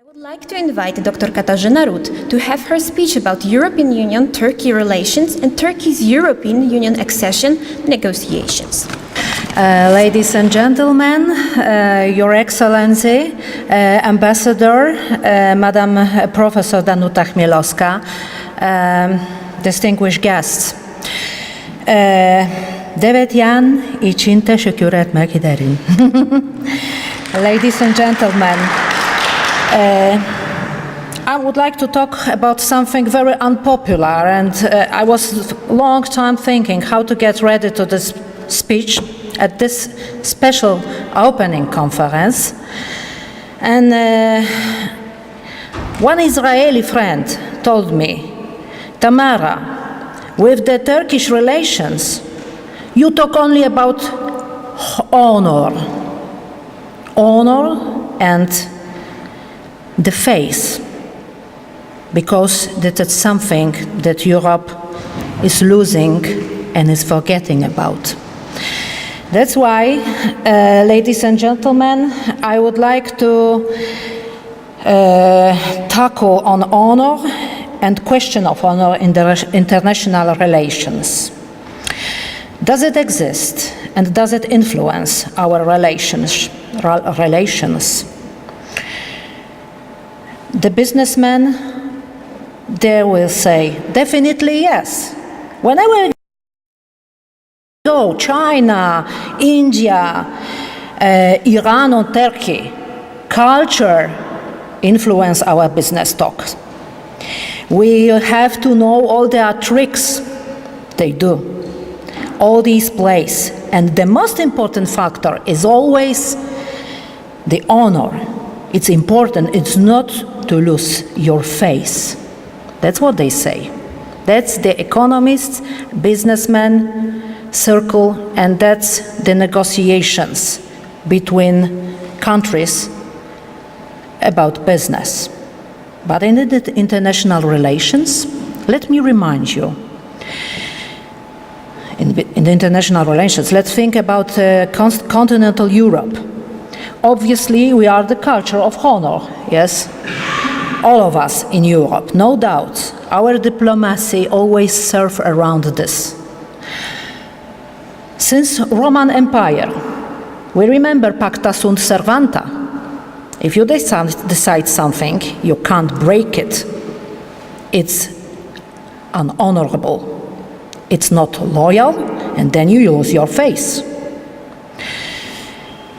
I would like to invite Dr. Katarzyna Rud to have her speech about European Union-Turkey relations and Turkey's European Union accession negotiations. Ladies and gentlemen, Your Excellency, Ambassador, Madam Professor Danuta Chmielowska, distinguished guests. Devetyan içinde şükür etmek isterim. Ladies and gentlemen, I would like to talk about something very unpopular, and I was a long time thinking how to get ready to this speech at this special opening conference. And one Israeli friend told me, Tamara, with the Turkish relations, you talk only about honor and the face, because that is something that Europe is losing and is forgetting about. That's why, ladies and gentlemen, I would like to tackle on honor and question of honor in the international relations. Does it exist and does it influence our relations? The businessmen, they will say, definitely yes. Whenever we go, China, India, Iran or Turkey, culture influence our business talks. We have to know all the tricks they do, all these plays. And the most important factor is always the honor. It's important, it's not to lose your face. That's what they say. That's the economists, businessmen circle, and that's the negotiations between countries about business. But in the international relations, let me remind you, in the international relations, let's think about continental Europe. Obviously, we are the culture of honor, yes? All of us in Europe, no doubt. Our diplomacy always served around this. Since Roman Empire, we remember pacta sunt servanda. If you decide something, you can't break it. It's unhonorable. It's not loyal, and then you lose your face.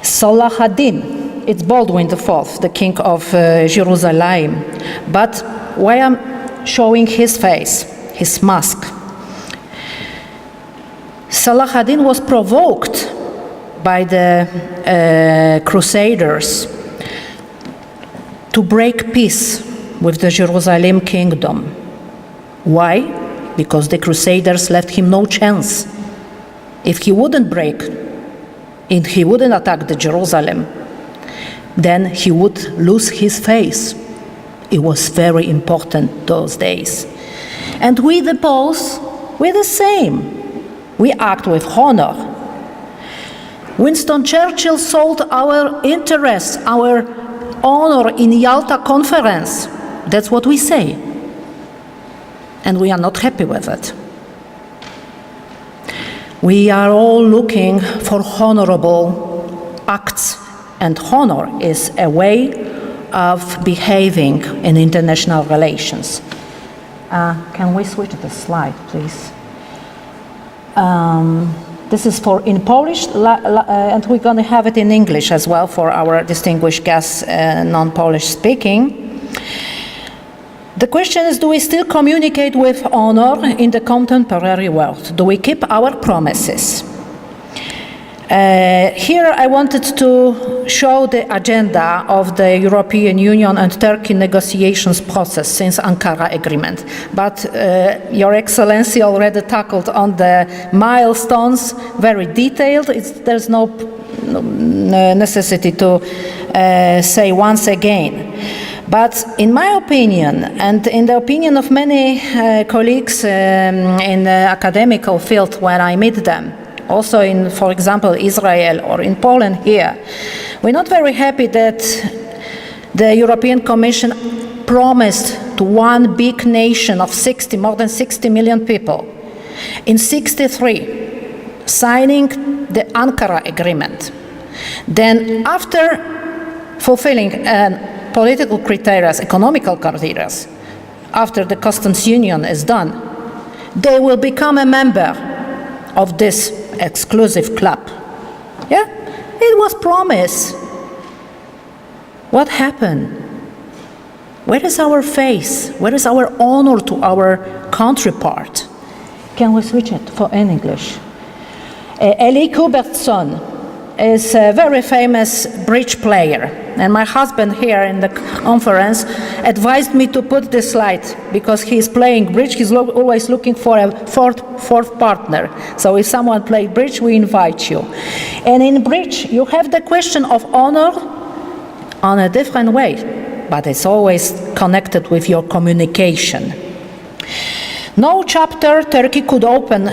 Salah ad-Din, it's Baldwin IV, the king of Jerusalem. But why I'm showing his face, his mask? Salah ad-Din was provoked by the Crusaders to break peace with the Jerusalem kingdom. Why? Because the Crusaders left him no chance. If he wouldn't break, if he wouldn't attack the Jerusalem, then he would lose his face. It was very important those days. And we, the Poles, we're the same. We act with honor. Winston Churchill sold our interests, our honor in Yalta conference. That's what we say. And we are not happy with it. We are all looking for honorable acts, and honor is a way of behaving in international relations. Can we switch the slide, please? This is in Polish, and we're going to have it in English as well for our distinguished guests, non-Polish speaking. The question is, do we still communicate with honor in the contemporary world? Do we keep our promises? Here I wanted to show the agenda of the European Union and Turkey negotiations process since Ankara agreement. But Your Excellency already tackled on the milestones, very detailed. There's no necessity to say once again. But in my opinion, and in the opinion of many colleagues in the academical field when I meet them, also in, for example, Israel or in Poland here, we're not very happy that the European Commission promised to one big nation of more than 60 million people, in 1963, signing the Ankara Agreement. Then, after fulfilling political criteria, economical criteria, after the customs union is done, they will become a member of this exclusive club. Yeah, it was promised. What happened? Where is our face? Where is our honor to our counterpart? Can we switch it for in English? Elie Coubertson is a very famous bridge player, and my husband here in the conference advised me to put this slide because he's playing bridge. He's always looking for a fourth partner. So if someone plays bridge, we invite you. And in bridge, you have the question of honor on a different way, but it's always connected with your communication. No chapter Turkey could open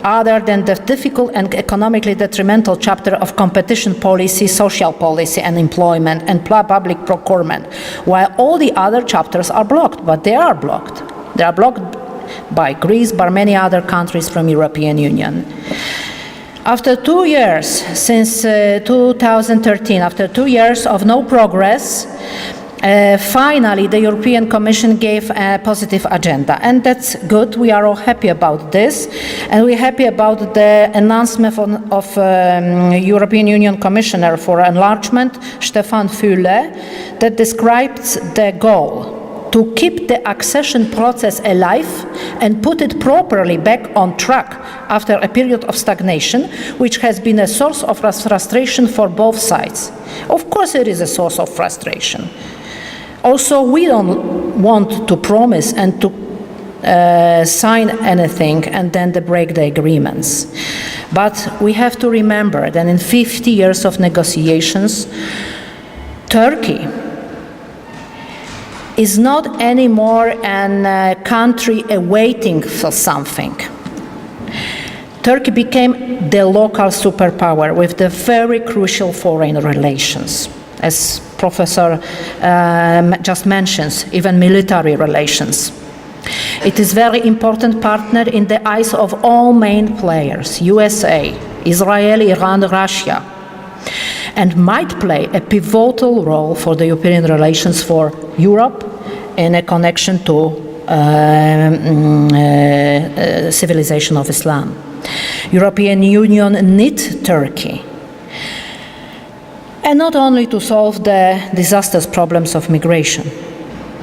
other than the difficult and economically detrimental chapter of competition policy, social policy, and employment, and public procurement, while all the other chapters are blocked, but they are blocked. They are blocked by Greece, by many other countries from European Union. After 2 years, since 2013, after 2 years of no progress, finally, the European Commission gave a positive agenda, and that's good. We are all happy about this, and we're happy about the announcement of European Union Commissioner for Enlargement, Stefan Füle, that describes the goal to keep the accession process alive and put it properly back on track after a period of stagnation, which has been a source of frustration for both sides. Of course, it is a source of frustration. Also, we don't want to promise and to sign anything and then break the agreements. But we have to remember that in 50 years of negotiations, Turkey is not anymore a country awaiting for something. Turkey became the local superpower with the very crucial foreign relations. As Professor just mentions, even military relations. It is very important partner in the eyes of all main players, USA, Israel, Iran, Russia, and might play a pivotal role for the European relations for Europe in a connection to civilization of Islam. European Union needs Turkey. And not only to solve the disastrous problems of migration.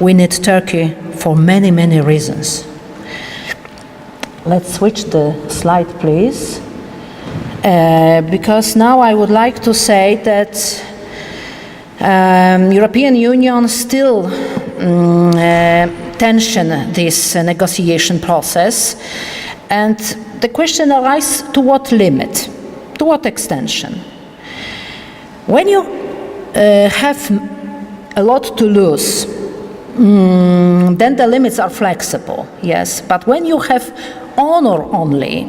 We need Turkey for many, many reasons. Let's switch the slide, please. Because now I would like to say that European Union still tension this negotiation process. And the question arises, to what limit? To what extension? When you have a lot to lose, then the limits are flexible, yes. But when you have honor only,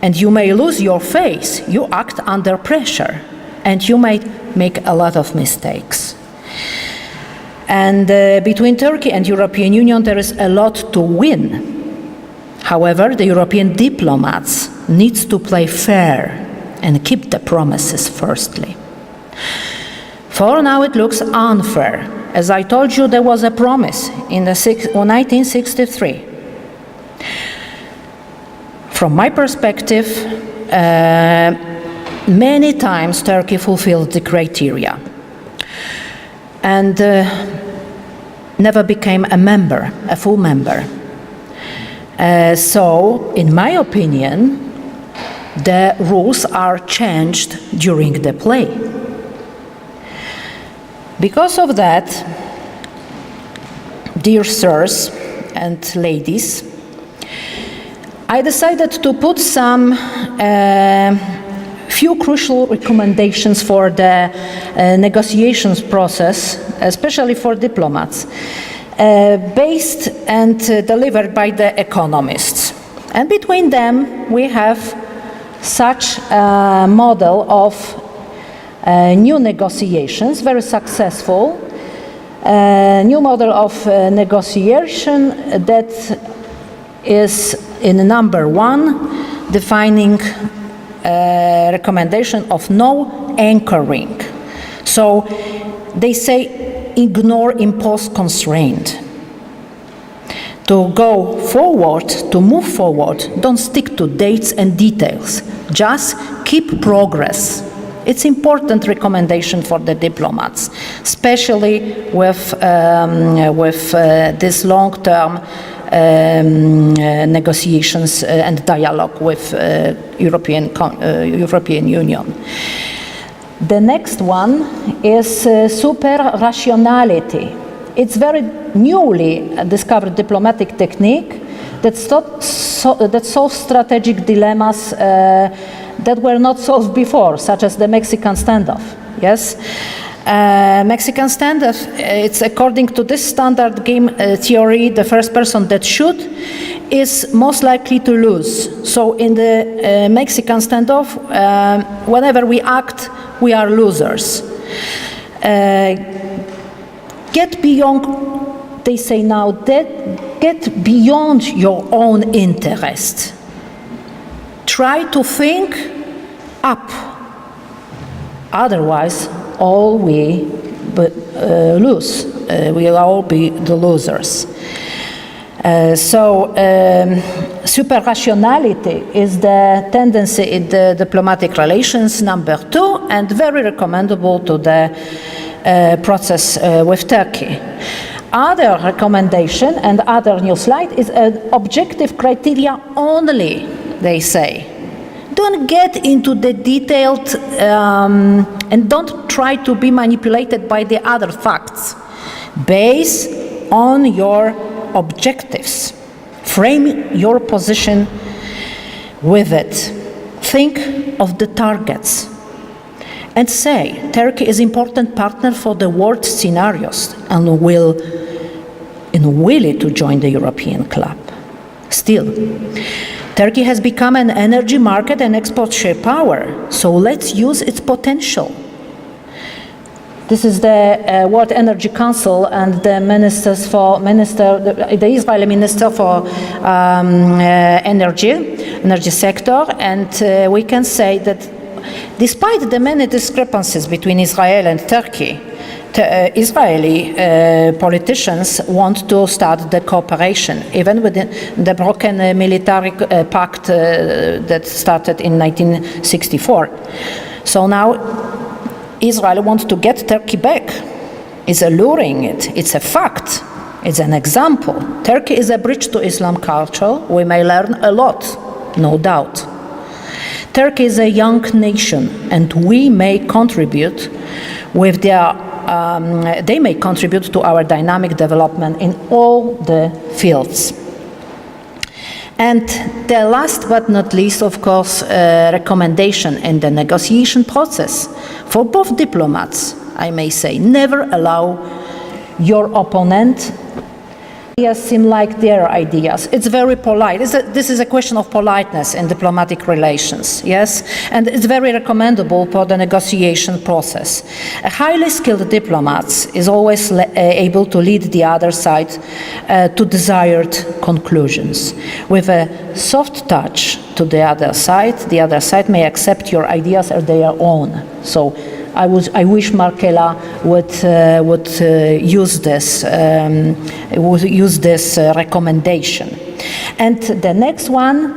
and you may lose your face, you act under pressure, and you may make a lot of mistakes. And between Turkey and European Union, there is a lot to win. However, the European diplomats need to play fair and keep the promises firstly. For now it looks unfair. As I told you, there was a promise in 1963. From my perspective, many times Turkey fulfilled the criteria and never became a member, a full member. So, in my opinion, the rules are changed during the play. Because of that, dear sirs and ladies, I decided to put some few crucial recommendations for the negotiations process, especially for diplomats, based and delivered by the economists. And between them, we have such a model of new negotiations, very successful. New model of negotiation that is in number 1, defining recommendation of no anchoring. So they say ignore imposed constraint. To go forward, to move forward, don't stick to dates and details. Just keep progress. It's important recommendation for the diplomats, especially with this long-term negotiations and dialogue with European Union. The next one is super rationality. It's very newly discovered diplomatic technique that solves strategic dilemmas that were not solved before, such as the Mexican standoff. Yes, Mexican standoff. It's according to this standard game theory, the first person that shoot is most likely to lose. So in the Mexican standoff, whenever we act, we are losers. Get beyond, they say now, get beyond your own interest. Try to think up. Otherwise, all we lose. We'll all be the losers. Super rationality is the tendency in the diplomatic relations, number 2, and very recommendable to the process with Turkey. Other recommendation and other new slide is an objective criteria only, they say. Don't get into the detailed and don't try to be manipulated by the other facts. Base on your objectives. Frame your position with it. Think of the targets. And say, Turkey is an important partner for the world scenarios and willing to join the European club. Still, Turkey has become an energy market and export share power, so let's use its potential. This is the World Energy Council and the the Israeli Minister for energy sector, and we can say that despite the many discrepancies between Israel and Turkey, Israeli politicians want to start the cooperation, even within the broken military pact that started in 1964. So now Israel wants to get Turkey back. It's alluring it. It's a fact. It's an example. Turkey is a bridge to Islam culture. We may learn a lot, no doubt. Turkey is a young nation, and we may contribute with they may contribute to our dynamic development in all the fields. And the last but not least, of course, recommendation in the negotiation process for both diplomats, I may say, never allow your opponent ideas seem like their ideas. It's very polite. This is a question of politeness in diplomatic relations, yes? And it's very recommendable for the negotiation process. A highly skilled diplomat is always able to lead the other side to desired conclusions. With a soft touch to the other side may accept your ideas as their own. So I wish Markela would use this recommendation. And the next one,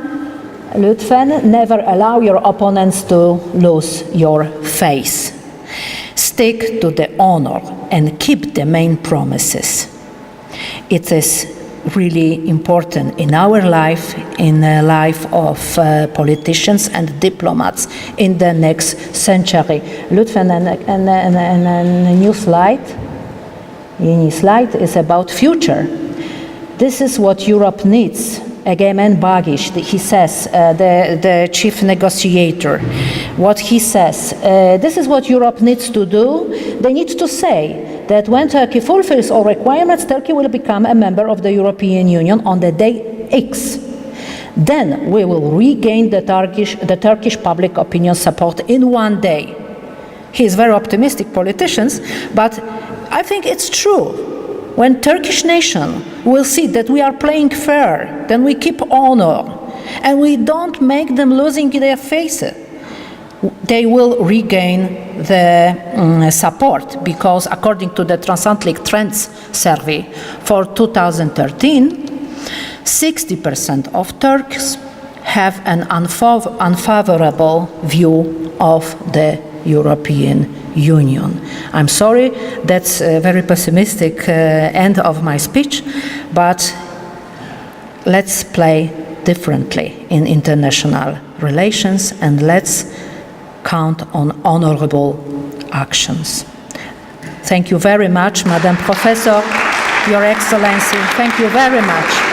Lütfen, never allow your opponents to lose your face. Stick to the honor and keep the main promises. It is really important in our life, in the life of politicians and diplomats in the next century. Lütfen, and a new slide. Any slide is about future. This is what Europe needs. Egemen Bagish, he says, the chief negotiator, what he says, this is what Europe needs to do. They need to say that when Turkey fulfills all requirements, Turkey will become a member of the European Union on the day X. Then we will regain the Turkish public opinion support in one day. He is very optimistic politicians, but I think it's true. When Turkish nation will see that we are playing fair, then we keep honor, and we don't make them losing their faces, they will regain the support, because according to the Transatlantic Trends survey for 2013, 60% of Turks have an unfavorable view of the European Union. I'm sorry, that's a very pessimistic end of my speech, but let's play differently in international relations, and let's count on honorable actions. Thank you very much, Madam Professor, Your Excellency. Thank you very much.